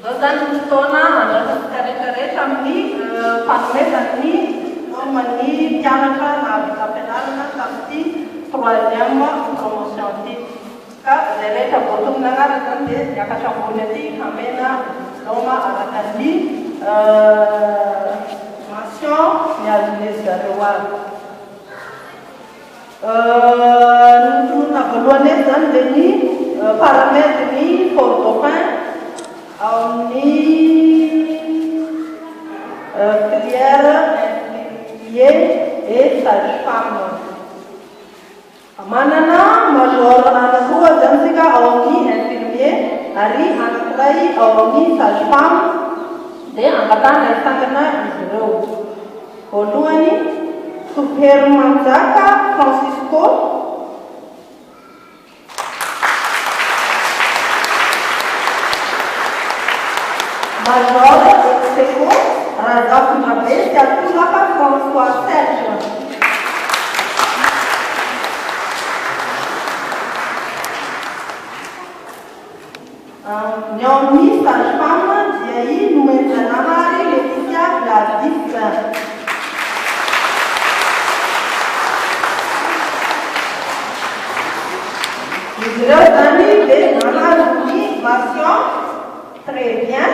Zao zany fotoana andrasasika rehetrarehetra amin'ny fanomezan'ny diplôman'ny mpianatra na vita-pianarana tamin'ity troisième promotion ity. Ka izay rehetra voatomina anarana zany dia miakatra ambony aty hamena diplôma araka ny mention miazon'izy zareo avy. Notolona voalohany eto zany dia ny paramètre ny Fort Dauphin ao amin'ny filière infirmier et sage-femme. Manana major anankiroa zany sika ao amin'ny infirmier ary anankiray ao amin'ny sage-femme dia angatahana aitsangana izy ireo. Voalohany Soupero Manjaka Francisco, major ex-aequo Razafinabe Siatolaka François Serge. Ny ao amin'ny sage-femme dia i Nomenjanahary Laetitia Gladys. Izy ireo zany dia nahazo ny mention très bien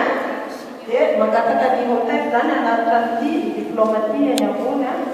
dia mangataka ny hôtesse zany anatitra ny diplôme ty eny ambony.